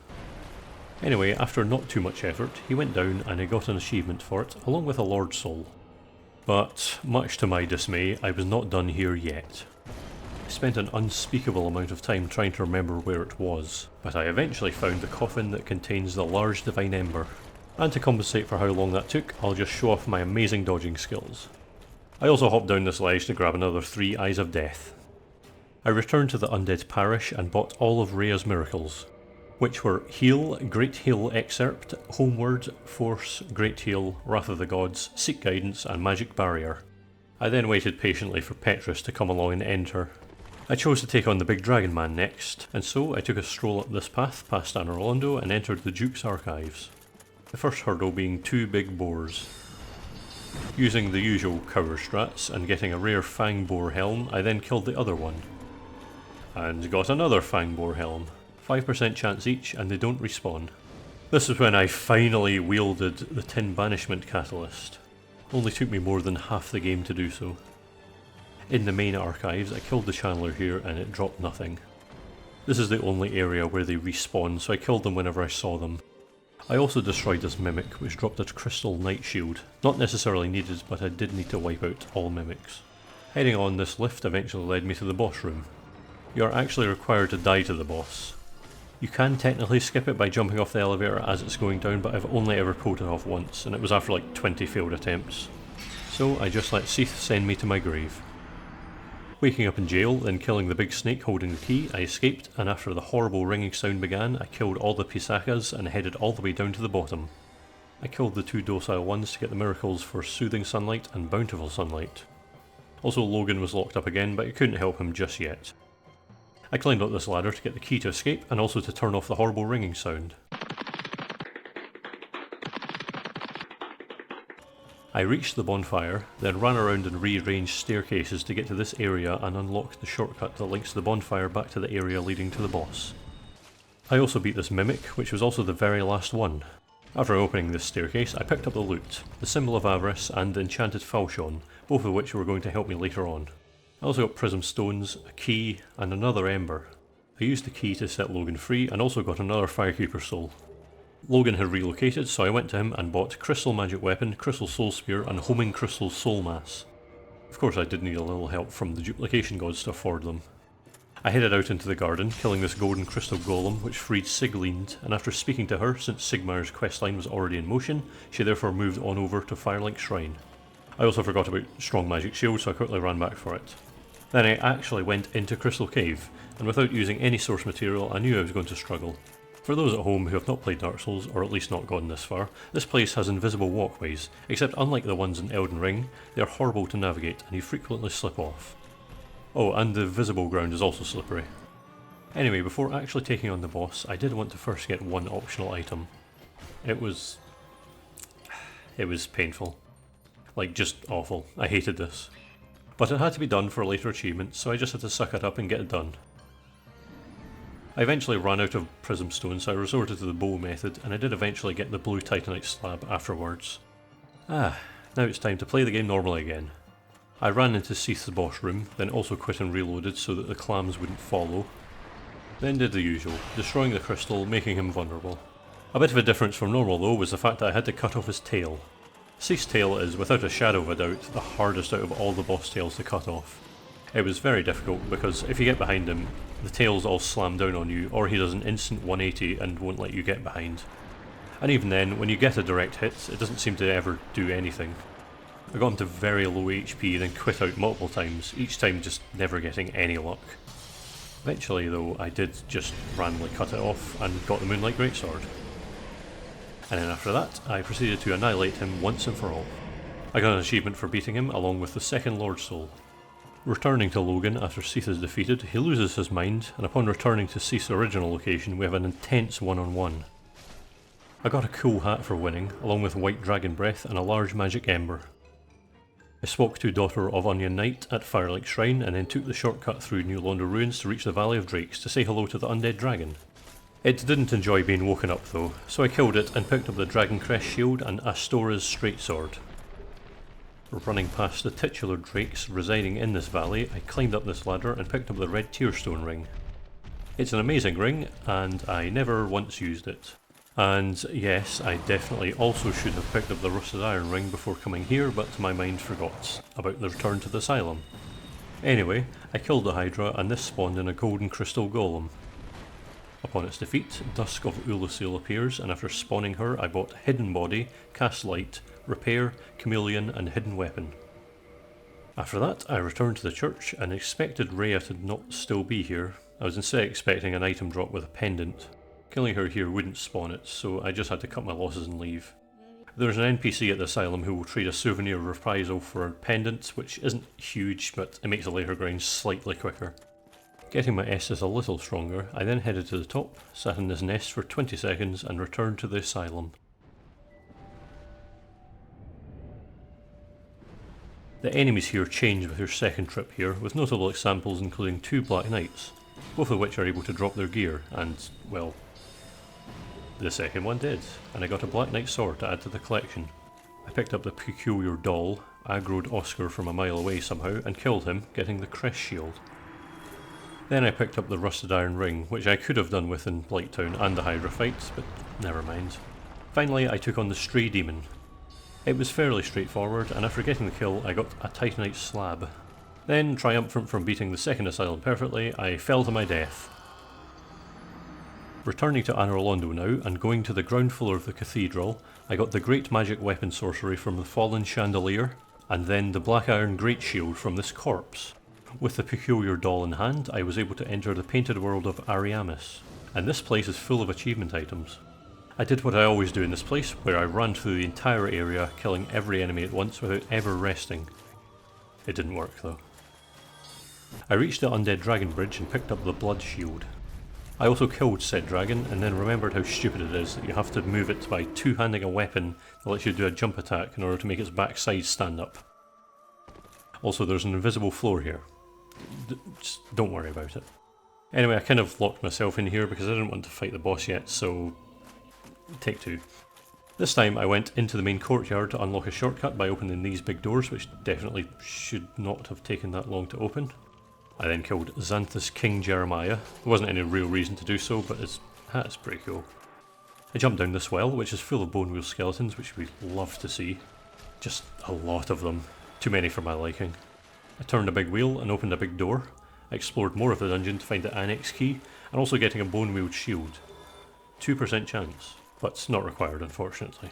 Anyway, after not too much effort, he went down and I got an achievement for it, along with a Lord Soul. But, much to my dismay, I was not done here yet. I spent an unspeakable amount of time trying to remember where it was, but I eventually found the coffin that contains the large divine ember. And to compensate for how long that took, I'll just show off my amazing dodging skills. I also hopped down this ledge to grab another 3 Eyes of Death. I returned to the Undead Parish and bought all of Rhea's miracles, which were Heal, Great Heal Excerpt, Homeward, Force, Great Heal, Wrath of the Gods, Seek Guidance and Magic Barrier. I then waited patiently for Petrus to come along and enter. I chose to take on the big dragon man next, and so I took a stroll up this path past Anor Londo and entered the Duke's archives. The first hurdle being 2 big boars. Using the usual cover strats and getting a rare fang boar helm, I then killed the other one. And got another fang boar helm. 5% chance each, and they don't respawn. This is when I finally wielded the Tin Banishment Catalyst. Only took me more than half the game to do so. In the main archives, I killed the Chandler here and it dropped nothing. This is the only area where they respawn, so I killed them whenever I saw them. I also destroyed this mimic, which dropped a crystal night shield. Not necessarily needed, but I did need to wipe out all mimics. Heading on, this lift eventually led me to the boss room. You are actually required to die to the boss. You can technically skip it by jumping off the elevator as it's going down, but I've only ever pulled it off once, and it was after like 20 failed attempts. So I just let Seath send me to my grave. Waking up in jail, then killing the big snake holding the key, I escaped, and after the horrible ringing sound began, I killed all the Pisakas and headed all the way down to the bottom. I killed the 2 docile ones to get the miracles for Soothing Sunlight and Bountiful Sunlight. Also Logan was locked up again, but I couldn't help him just yet. I climbed up this ladder to get the key to escape, and also to turn off the horrible ringing sound. I reached the bonfire, then ran around and rearranged staircases to get to this area and unlock the shortcut that links the bonfire back to the area leading to the boss. I also beat this mimic, which was also the very last one. After opening this staircase, I picked up the loot, the Symbol of Avarice and the Enchanted Falchion, both of which were going to help me later on. I also got prism stones, a key, and another ember. I used the key to set Logan free and also got another Firekeeper soul. Logan had relocated, so I went to him and bought Crystal Magic Weapon, Crystal Soul Spear and Homing Crystal Soul Mass. Of course I did need a little help from the duplication gods to afford them. I headed out into the garden, killing this golden crystal golem which freed Siglind, and after speaking to her, since Sigmar's questline was already in motion, she therefore moved on over to Firelink Shrine. I also forgot about Strong Magic Shield, so I quickly ran back for it. Then I actually went into Crystal Cave, and without using any source material I knew I was going to struggle. For those at home who have not played Dark Souls, or at least not gotten this far, this place has invisible walkways, except unlike the ones in Elden Ring, they are horrible to navigate and you frequently slip off. Oh, and the visible ground is also slippery. Anyway, before actually taking on the boss, I did want to first get one optional item. It was painful. Like, just awful. I hated this. But it had to be done for a later achievement, so I just had to suck it up and get it done. I eventually ran out of prism stones, so I resorted to the bow method, and I did eventually get the blue titanite slab afterwards. Now it's time to play the game normally again. I ran into Seath's boss room, then also quit and reloaded so that the clams wouldn't follow. Then did the usual, destroying the crystal, making him vulnerable. A bit of a difference from normal though was the fact that I had to cut off his tail. Seath's tail is, without a shadow of a doubt, the hardest out of all the boss tails to cut off. It was very difficult because if you get behind him, the tails all slam down on you, or he does an instant 180 and won't let you get behind. And even then, when you get a direct hit, it doesn't seem to ever do anything. I got him to very low HP, then quit out multiple times, each time just never getting any luck. Eventually though, I did just randomly cut it off and got the Moonlight Greatsword. And then after that, I proceeded to annihilate him once and for all. I got an achievement for beating him, along with the second Lord Soul. Returning to Logan after Seath is defeated, he loses his mind, and upon returning to Seath's original location, we have an intense one-on-one. I got a cool hat for winning, along with White Dragon Breath and a large magic ember. I spoke to Daughter of Onion Knight at Firelink Shrine, and then took the shortcut through New Londo Ruins to reach the Valley of Drakes to say hello to the Undead Dragon. It didn't enjoy being woken up though, so I killed it and picked up the Dragon Crest Shield and Astora's Straight Sword. Running past the titular drakes residing in this valley, I climbed up this ladder and picked up the Red Tearstone Ring. It's an amazing ring, and I never once used it. And yes, I definitely also should have picked up the Rusted Iron Ring before coming here, but my mind forgot about the return to the Asylum. Anyway, I killed the Hydra, and this spawned in a golden crystal golem. Upon its defeat, Dusk of Ulusil appears, and after spawning her, I bought Hidden Body, Cast Light, Repair, Chameleon, and Hidden Weapon. After that, I returned to the church and expected Rhea to not still be here. I was instead expecting an item drop with a pendant. Killing her here wouldn't spawn it, so I just had to cut my losses and leave. There's an NPC at the asylum who will trade a souvenir reprisal for a pendant, which isn't huge, but it makes the later grind slightly quicker. Getting my Estus a little stronger, I then headed to the top, sat in this nest for 20 seconds and returned to the asylum. The enemies here change with your second trip here, with notable examples including 2 Black Knights, both of which are able to drop their gear, and, well, the second one did, and I got a Black Knight sword to add to the collection. I picked up the Peculiar Doll, aggroed Oscar from a mile away somehow, and killed him, getting the Crest Shield. Then I picked up the Rusted Iron Ring, which I could have done with in Blighttown and the Hydra fight, but never mind. Finally, I took on the Stray Demon. It was fairly straightforward, and after getting the kill, I got a Titanite slab. Then, triumphant from beating the second asylum perfectly, I fell to my death. Returning to Anor Londo now, and going to the ground floor of the cathedral, I got the Great Magic Weapon Sorcery from the Fallen Chandelier, and then the Black Iron Great Shield from this corpse. With the Peculiar Doll in hand, I was able to enter the painted world of Ariamis, and this place is full of achievement items. I did what I always do in this place, where I ran through the entire area, killing every enemy at once without ever resting. It didn't work though. I reached the Undead Dragon Bridge and picked up the Blood Shield. I also killed said dragon, and then remembered how stupid it is that you have to move it by two-handing a weapon that lets you do a jump attack in order to make its backside stand up. Also, there's an invisible floor here. Just don't worry about it. Anyway, I kind of locked myself in here because I didn't want to fight the boss yet, so take 2. This time I went into the main courtyard to unlock a shortcut by opening these big doors, which definitely should not have taken that long to open. I then killed Xanthus King Jeremiah. There wasn't any real reason to do so, but his hat's pretty cool. I jumped down this well, which is full of bone wheel skeletons, which we'd love to see. Just a lot of them. Too many for my liking. I turned a big wheel and opened a big door. I explored more of the dungeon to find the annex key, and also getting a bone wheeled shield. 2% chance, but not required unfortunately.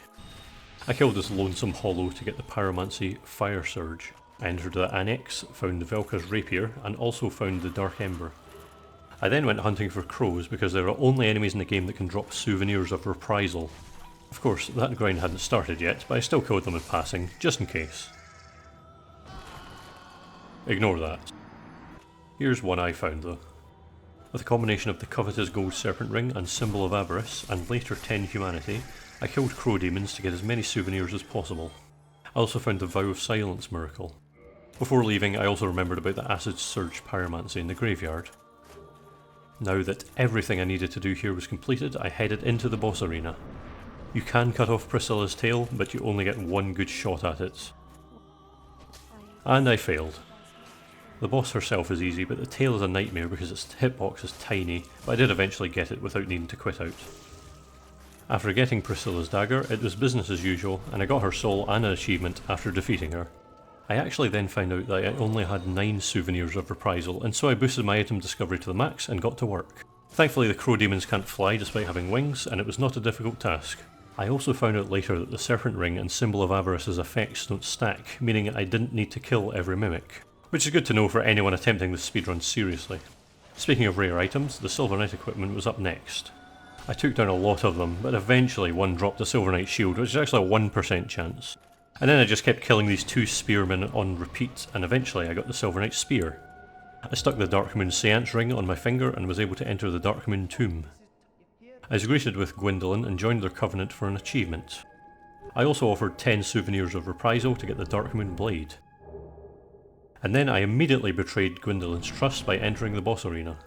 I killed this lonesome hollow to get the pyromancy Fire Surge. I entered the annex, found the Velka's rapier, and also found the Dark Ember. I then went hunting for crows because there are only enemies in the game that can drop souvenirs of reprisal. Of course, that grind hadn't started yet, but I still killed them in passing, just in case. Ignore that. Here's one I found though. With a combination of the covetous gold serpent ring and symbol of avarice, and later 10 humanity, I killed crow demons to get as many souvenirs as possible. I also found the Vow of Silence miracle. Before leaving, I also remembered about the Acid Surge pyromancy in the graveyard. Now that everything I needed to do here was completed, I headed into the boss arena. You can cut off Priscilla's tail, but you only get one good shot at it. And I failed. The boss herself is easy, but the tail is a nightmare because its hitbox is tiny, but I did eventually get it without needing to quit out. After getting Priscilla's dagger, it was business as usual, and I got her soul and an achievement after defeating her. I actually then found out that I only had 9 souvenirs of reprisal, and so I boosted my item discovery to the max and got to work. Thankfully the crow demons can't fly despite having wings, and it was not a difficult task. I also found out later that the Serpent Ring and Symbol of Avarice's effects don't stack, meaning I didn't need to kill every mimic. Which is good to know for anyone attempting this speedrun seriously. Speaking of rare items, the Silver Knight equipment was up next. I took down a lot of them, but eventually one dropped a Silver Knight shield, which is actually a 1% chance. And then I just kept killing these 2 spearmen on repeat, and eventually I got the Silver Knight spear. I stuck the Darkmoon Seance ring on my finger and was able to enter the Darkmoon tomb. I was greeted with Gwendolyn and joined their covenant for an achievement. I also offered 10 souvenirs of reprisal to get the Darkmoon blade. And then I immediately betrayed Gwendolyn's trust by entering the boss arena.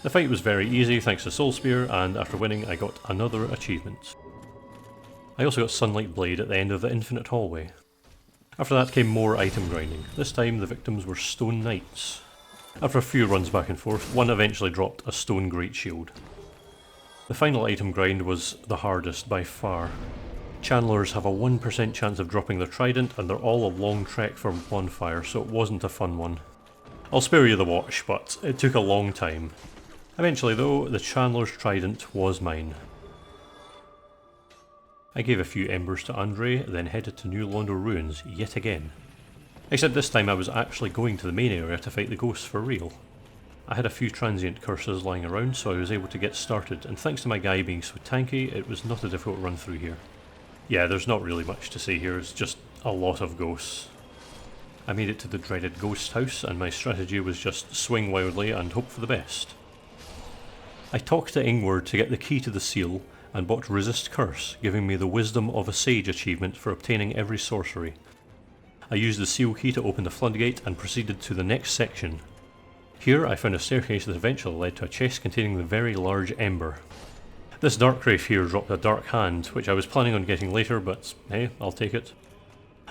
The fight was very easy thanks to Soul Spear, and after winning I got another achievement. I also got Sunlight Blade at the end of the infinite hallway. After that came more item grinding. This time the victims were Stone Knights. After a few runs back and forth, one eventually dropped a Stone Great Shield. The final item grind was the hardest by far. Channelers have a 1% chance of dropping their trident, and they're all a long trek from Bonfire, so it wasn't a fun one. I'll spare you the watch, but it took a long time. Eventually though, the Channeler's trident was mine. I gave a few embers to Andre, then headed to New Londo Ruins yet again. Except this time I was actually going to the main area to fight the ghosts for real. I had a few transient curses lying around, so I was able to get started, and thanks to my guy being so tanky, it was not a difficult run through here. Yeah, there's not really much to say here, it's just a lot of ghosts. I made it to the dreaded ghost house, and my strategy was just swing wildly and hope for the best. I talked to Ingward to get the key to the seal, and bought Resist Curse, giving me the Wisdom of a Sage achievement for obtaining every sorcery. I used the seal key to open the floodgate and proceeded to the next section. Here I found a staircase that eventually led to a chest containing the very large ember. This Darkwraith here dropped a Dark Hand, which I was planning on getting later, but hey, I'll take it.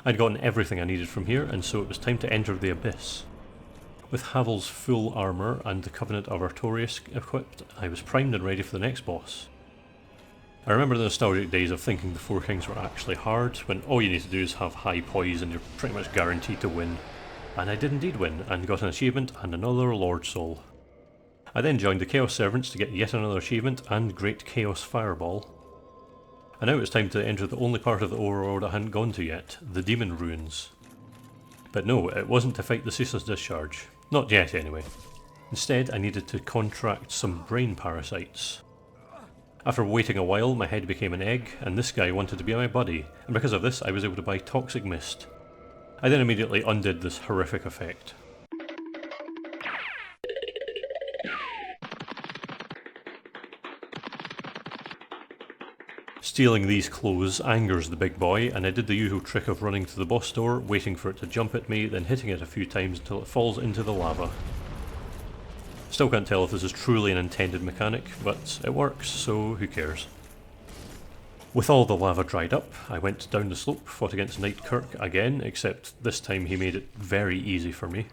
I'd gotten everything I needed from here, and so it was time to enter the Abyss. With Havel's full armour and the Covenant of Artorias equipped, I was primed and ready for the next boss. I remember the nostalgic days of thinking the Four Kings were actually hard, when all you need to do is have high poise and you're pretty much guaranteed to win. And I did indeed win, and got an achievement and another Lord Soul. I then joined the Chaos Servants to get yet another achievement and Great Chaos Fireball. And now it's time to enter the only part of the overworld I hadn't gone to yet, the Demon Ruins. But no, it wasn't to fight the Ceaseless Discharge. Not yet anyway. Instead I needed to contract some brain parasites. After waiting a while, my head became an egg, and this guy wanted to be my buddy, and because of this I was able to buy Toxic Mist. I then immediately undid this horrific effect. Stealing these clothes angers the big boy, and I did the usual trick of running to the boss door, waiting for it to jump at me, then hitting it a few times until it falls into the lava. Still can't tell if this is truly an intended mechanic, but it works, so who cares. With all the lava dried up, I went down the slope, fought against Knight Kirk again, except this time he made it very easy for me.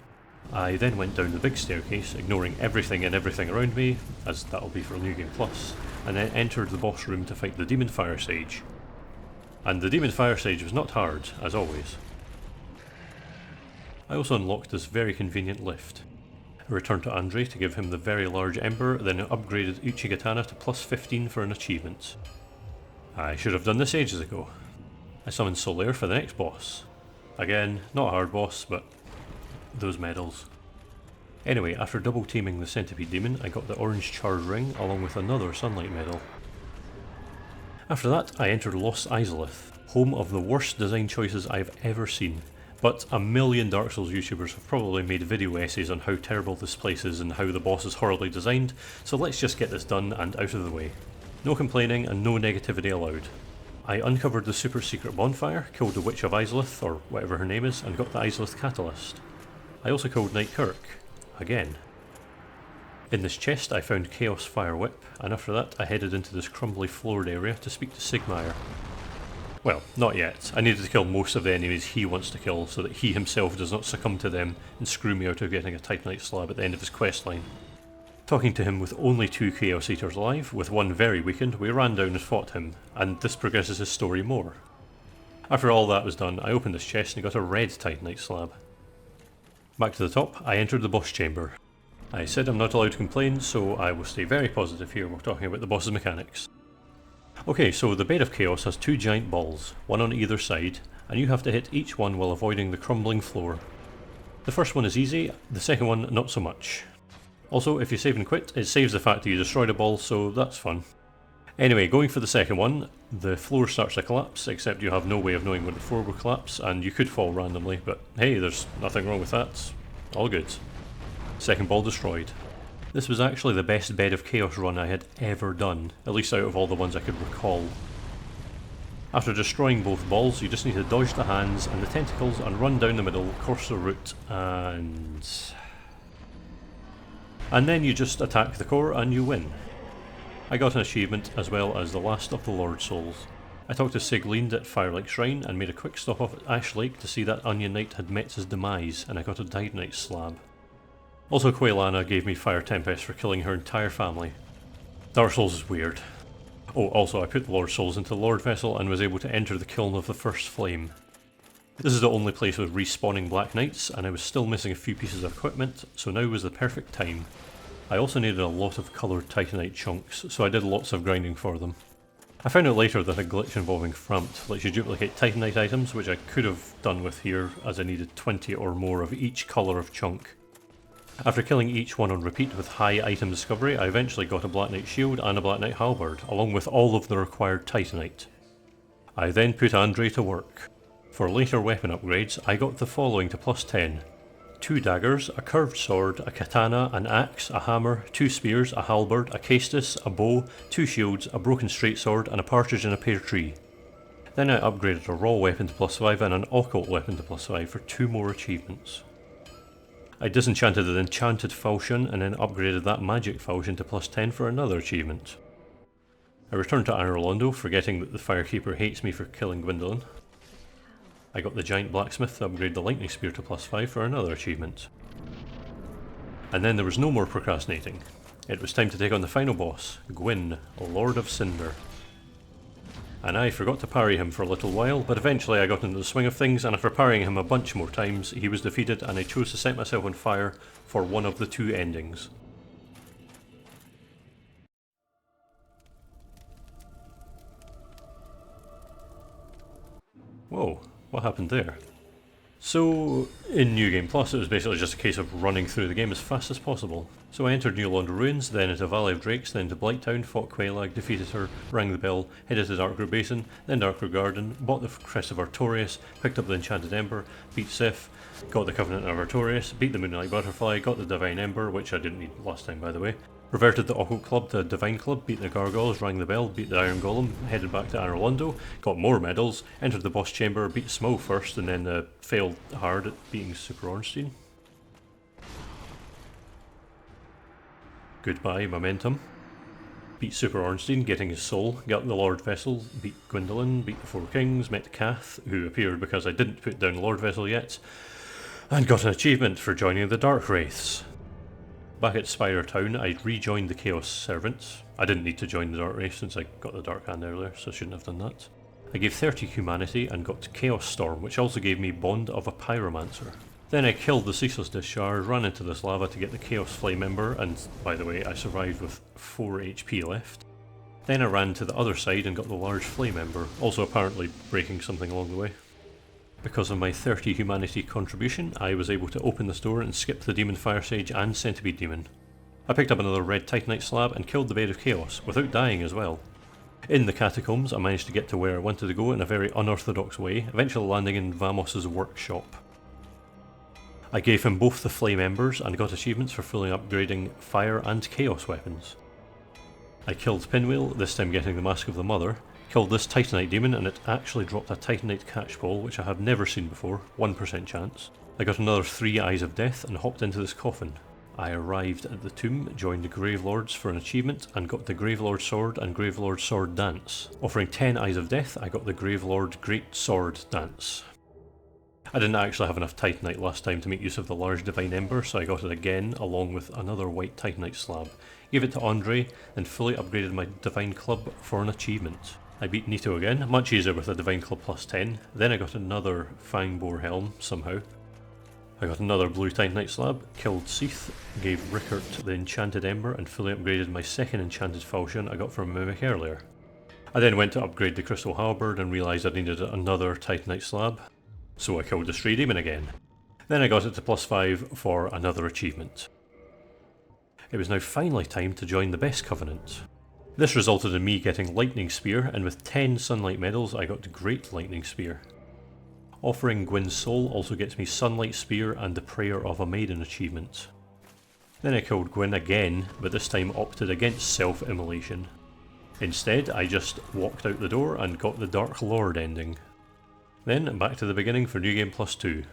I then went down the big staircase, ignoring everything and everything around me, as that'll be for New Game Plus, and then entered the boss room to fight the Demon Fire Sage. And the Demon Fire Sage was not hard, as always. I also unlocked this very convenient lift. I returned to Andre to give him the very large ember, then upgraded Uchigatana to plus 15 for an achievement. I should have done this ages ago. I summoned Solaire for the next boss. Again, not a hard boss, but those medals. Anyway, after double teaming the Centipede Demon, I got the Orange Charge Ring along with another Sunlight Medal. After that, I entered Lost Izalith, home of the worst design choices I've ever seen. But a million Dark Souls YouTubers have probably made video essays on how terrible this place is and how the boss is horribly designed, so let's just get this done and out of the way. No complaining and no negativity allowed. I uncovered the super secret bonfire, killed the Witch of Izalith, or whatever her name is, and got the Izalith Catalyst. I also killed Knight Kirk. Again. In this chest I found Chaos Fire Whip, and after that I headed into this crumbly floored area to speak to Sigmire. Well, not yet. I needed to kill most of the enemies he wants to kill so that he himself does not succumb to them and screw me out of getting a Titanite slab at the end of his questline. Talking to him with only 2 Chaos Eaters alive, with one very weakened, we ran down and fought him, and this progresses his story more. After all that was done, I opened this chest and got a red Titanite slab. Back to the top, I entered the boss chamber. I said I'm not allowed to complain, so I will stay very positive here while talking about the boss's mechanics. Okay, so the Bed of Chaos has two giant balls, one on either side, and you have to hit each one while avoiding the crumbling floor. The first one is easy, the second one not so much. Also, if you save and quit, it saves the fact that you destroyed a ball, so that's fun. Anyway, going for the second one, the floor starts to collapse, except you have no way of knowing when the floor will collapse, and you could fall randomly, but hey, there's nothing wrong with that. All good. Second ball destroyed. This was actually the best Bed of Chaos run I had ever done, at least out of all the ones I could recall. After destroying both balls, you just need to dodge the hands and the tentacles and run down the middle, course the route, and then you just attack the core and you win. I got an achievement as well as the last of the Lord Souls. I talked to Sigleend at Firelink Shrine and made a quick stop off at Ash Lake to see that Onion Knight had met his demise, and I got a Titanite slab. Also, Quailana gave me Fire Tempest for killing her entire family. Dark Souls is weird. Oh, also I put the Lord Souls into the Lord Vessel and was able to enter the Kiln of the First Flame. This is the only place with respawning Black Knights, and I was still missing a few pieces of equipment, so now was the perfect time. I also needed a lot of coloured Titanite chunks, so I did lots of grinding for them. I found out later that a glitch involving Framt lets you duplicate Titanite items, which I could have done with here, as I needed 20 or more of each colour of chunk. After killing each one on repeat with high item discovery, I eventually got a Black Knight shield and a Black Knight halberd, along with all of the required Titanite. I then put Andre to work. For later weapon upgrades, I got the following to plus 10. 2 daggers, a curved sword, a katana, an axe, a hammer, 2 spears, a halberd, a caestus, a bow, 2 shields, a broken straight sword, and a partridge in a pear tree. Then I upgraded a raw weapon to plus 5 and an occult weapon to plus 5 for 2 more achievements. I disenchanted an enchanted falchion and then upgraded that magic falchion to plus 10 for another achievement. I returned to Anor Londo, forgetting that the Firekeeper hates me for killing Gwendolyn. I got the giant blacksmith to upgrade the lightning spear to plus 5 for another achievement. And then there was no more procrastinating. It was time to take on the final boss, Gwyn, Lord of Cinder. And I forgot to parry him for a little while, but eventually I got into the swing of things, and after parrying him a bunch more times, he was defeated and I chose to set myself on fire for one of the 2 endings. Whoa, what happened there? So, in New Game Plus, it was basically just a case of running through the game as fast as possible. So I entered New Londo Ruins, then into Valley of Drakes, then to Blighttown, fought Quailag, defeated her, rang the bell, headed to Darkroot Basin, then Darkroot Garden, bought the Crest of Artorias, picked up the Enchanted Ember, beat Sif, got the Covenant of Artorias, beat the Moonlight Butterfly, got the Divine Ember, which I didn't need last time by the way, reverted the Occult Club to Divine Club, beat the Gargoyles, rang the bell, beat the Iron Golem, headed back to Anor Londo, got more medals, entered the boss chamber, beat Smough first, and then failed hard at beating Super Ornstein. Goodbye, momentum. Beat Super Ornstein, getting his soul, got the Lord Vessel, beat Gwendolyn, beat the 4 Kings, met Kath, who appeared because I didn't put down Lord Vessel yet, and got an achievement for joining the Dark Wraiths. Back at Spire Town, I rejoined the Chaos Servants. I didn't need to join the Dark Wraith since I got the Dark Hand earlier, so I shouldn't have done that. I gave 30 humanity and got Chaos Storm, which also gave me Bond of a Pyromancer. Then I killed the Ceaseless Discharge, ran into this lava to get the Chaos Flame Ember, and by the way, I survived with 4 HP left. Then I ran to the other side and got the large Flame Ember, also apparently breaking something along the way. Because of my 30 humanity contribution, I was able to open this door and skip the Demon Fire Sage and Centipede Demon. I picked up another red Titanite slab and killed the Bed of Chaos, without dying as well. In the Catacombs, I managed to get to where I wanted to go in a very unorthodox way, eventually landing in Vamos's workshop. I gave him both the Flame Embers and got achievements for fully upgrading fire and chaos weapons. I killed Pinwheel, this time getting the Mask of the Mother, killed this Titanite demon and it actually dropped a Titanite catch ball, which I have never seen before, 1% chance. I got another 3 Eyes of Death and hopped into this coffin. I arrived at the tomb, joined the Gravelords for an achievement and got the Gravelord Sword and Gravelord Sword Dance. Offering 10 Eyes of Death, I got the Gravelord Great Sword Dance. I didn't actually have enough Titanite last time to make use of the large Divine Ember, so I got it again along with another white Titanite slab. Gave it to Andre, then fully upgraded my Divine Club for an achievement. I beat Nito again, much easier with a Divine Club plus 10. Then I got another Fangboar Helm, somehow. I got another Blue Titanite Slab, killed Seath, gave Rickert the Enchanted Ember and fully upgraded my second Enchanted Falchion I got from Mimic earlier. I then went to upgrade the Crystal Halberd and realised I needed another Titanite Slab, so I killed the Stray Demon again. Then I got it to plus 5 for another achievement. It was now finally time to join the Best Covenant. This resulted in me getting Lightning Spear, and with 10 Sunlight medals I got Great Lightning Spear. Offering Gwyn's Soul also gets me Sunlight Spear and the Prayer of a Maiden achievement. Then I killed Gwyn again, but this time opted against self-immolation. Instead, I just walked out the door and got the Dark Lord ending. Then back to the beginning for New Game Plus 2.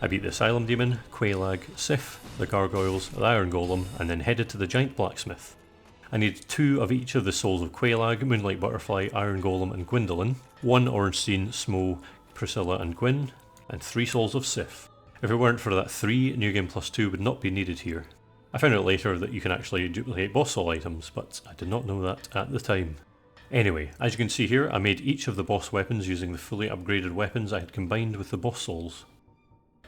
I beat the Asylum Demon, Quelaag, Sif, the Gargoyles, the Iron Golem, and then headed to the Giant Blacksmith. I needed 2 of each of the souls of Quelaag, Moonlight Butterfly, Iron Golem and Gwyndolin, 1 Ornstein, Smo, Priscilla and Gwyn, and 3 souls of Sif. If it weren't for that 3, New Game Plus 2 would not be needed here. I found out later that you can actually duplicate boss soul items, but I did not know that at the time. Anyway, as you can see here, I made each of the boss weapons using the fully upgraded weapons I had combined with the boss souls.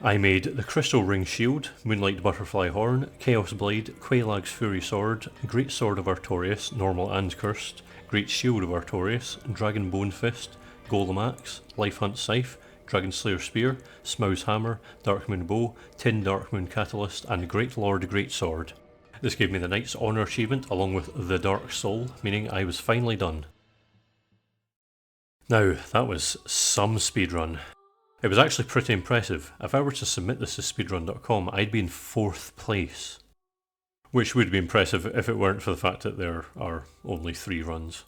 I made the Crystal Ring Shield, Moonlight Butterfly Horn, Chaos Blade, Quelaag's Fury Sword, Great Sword of Artorias, normal and cursed, Great Shield of Artorias, Dragon Bone Fist, Golem Axe, Life Hunt Scythe, Dragon Slayer Spear, Smough's Hammer, Darkmoon Bow, Tin Darkmoon Catalyst, and Great Lord Great Sword. This gave me the Knight's Honour achievement along with the Dark Soul, meaning I was finally done. Now, that was some speedrun. It was actually pretty impressive. If I were to submit this to speedrun.com, I'd be in 4th place. Which would be impressive if it weren't for the fact that there are only 3 runs.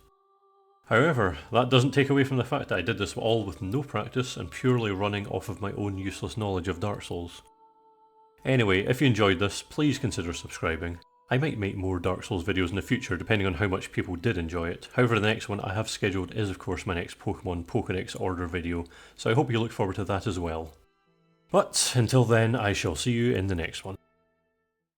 However, that doesn't take away from the fact that I did this all with no practice and purely running off of my own useless knowledge of Dark Souls. Anyway, if you enjoyed this, please consider subscribing. I might make more Dark Souls videos in the future depending on how much people did enjoy it. However, the next one I have scheduled is of course my next Pokemon Pokédex order video, so I hope you look forward to that as well. But until then, I shall see you in the next one.